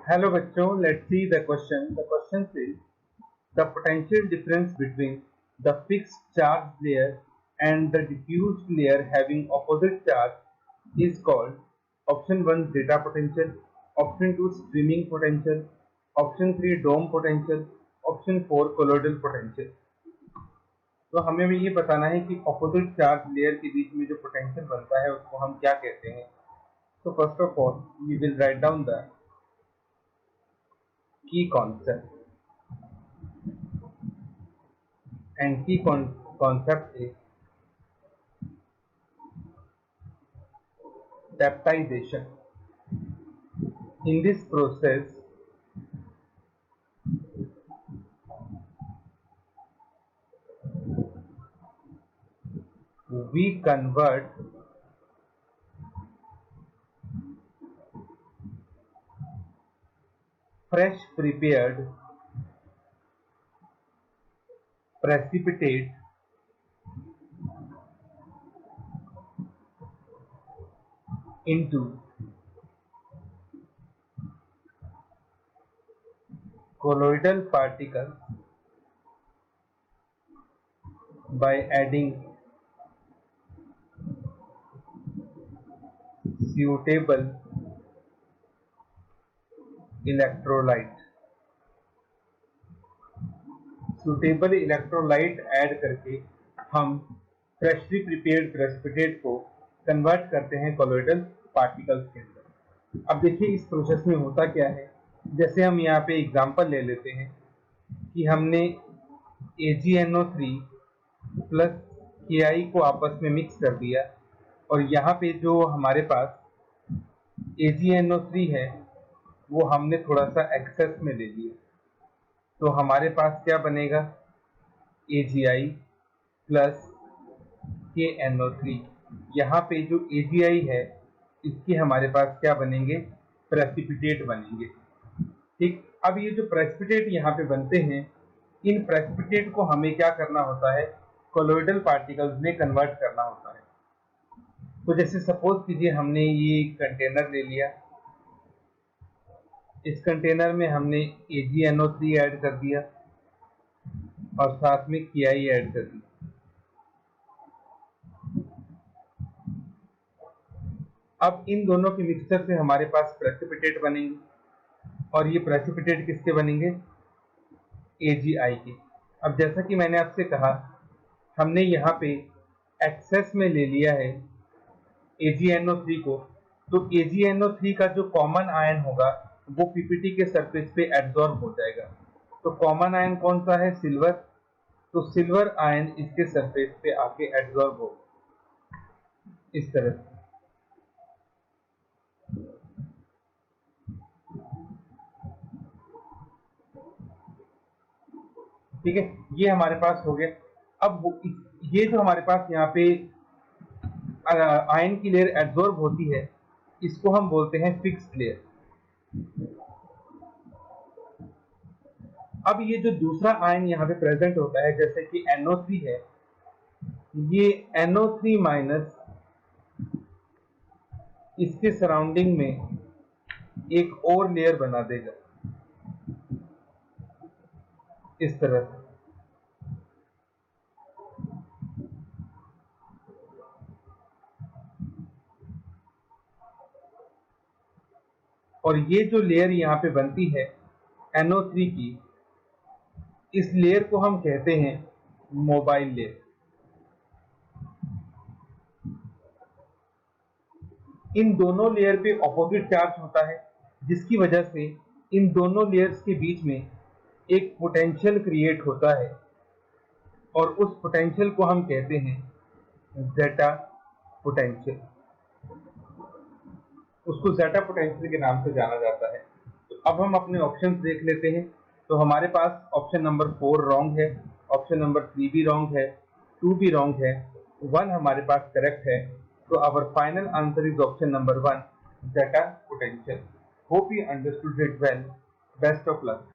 Hello बच्चों, let's see the question. The question says the potential difference between the fixed charge layer and the diffused layer having opposite charge is called option 1 zeta potential, option 2 streaming potential, option 3 dome potential, option 4 colloidal potential. तो हमें भी ये बताना है कि opposite charge layer के बीच में जो पोटेंशियल बनता है उसको हम क्या कहते हैं. So first of all, we will write down the key concept, and key concept is baptization. In this process, we convert fresh prepared precipitate into colloidal particles by adding suitable electrolyte. Suitable electrolyte add करके हम freshly prepared precipitate को convert करते हैं colloidal particles के अंदर. अब देखिए इस प्रोसेस में होता क्या है. जैसे हम यहाँ पे एग्जांपल ले लेते हैं कि हमने AgNO3 प्लस KI को आपस में मिक्स कर दिया और यहाँ पे जो हमारे पास AgNO3 है वो हमने थोड़ा सा एक्सेस में ले लिया. तो हमारे पास क्या बनेगा, AgI प्लस KNO3. यहाँ पे जो AgI है इसके हमारे पास क्या बनेंगे, प्रेसिपिटेट बनेंगे. ठीक, अब ये जो प्रेसिपिटेट यहाँ पे बनते हैं, इन प्रेसिपिटेट को हमें क्या करना होता है, कोलोइडल पार्टिकल्स में कन्वर्ट करना होता है. तो जैसे सपोज कीजिए हमने ये कंटेनर ले लिया, इस कंटेनर में हमने AgNO3 ऐड कर दिया और साथ में KI ऐड कर दी. अब इन दोनों के मिक्सचर से हमारे पास प्रेसिपिटेट बनेंगे और ये प्रेसिपिटेट किसके बनेंगे, AgI के. अब जैसा कि मैंने आपसे कहा हमने यहाँ पे एक्सेस में ले लिया है AgNO3 को, तो AgNO3 का जो कॉमन आयन होगा वो पीपीटी के सरफेस पे एब्जॉर्ब हो जाएगा. तो कॉमन आयन कौन सा है, सिल्वर. तो सिल्वर आयन इसके सरफेस पे आके एब्जॉर्ब हो इस तरह से. ठीक है, ये हमारे पास हो गया. अब ये जो हमारे पास यहाँ पे आयन की लेयर एब्जॉर्ब होती है इसको हम बोलते हैं फिक्स्ड लेयर. अब ये जो दूसरा आयन यहाँ पे प्रेजेंट होता है जैसे कि NO3 है, ये NO3 माइनस इसके सराउंडिंग में एक और लेयर बना देगा इस तरह से. और ये जो लेयर यहाँ पे बनती है NO3 की, इस लेयर को हम कहते हैं मोबाइल लेयर. इन दोनों लेयर पे ऑपोजिट चार्ज होता है जिसकी वजह से इन दोनों लेयर्स के बीच में एक पोटेंशियल क्रिएट होता है और उस पोटेंशियल को हम कहते हैं जेटा पोटेंशियल. उसको जेटा पोटेंशियल के नाम से जाना जाता है. तो अब हम अपने ऑप्शंस देख लेते हैं. तो हमारे पास ऑप्शन नंबर 4 रॉन्ग है, ऑप्शन नंबर 3 भी रॉन्ग है, 2 भी रॉन्ग है, 1 हमारे पास करेक्ट है. तो our final answer is option number 1, zeta potential. Hope you understood it well. Best of luck.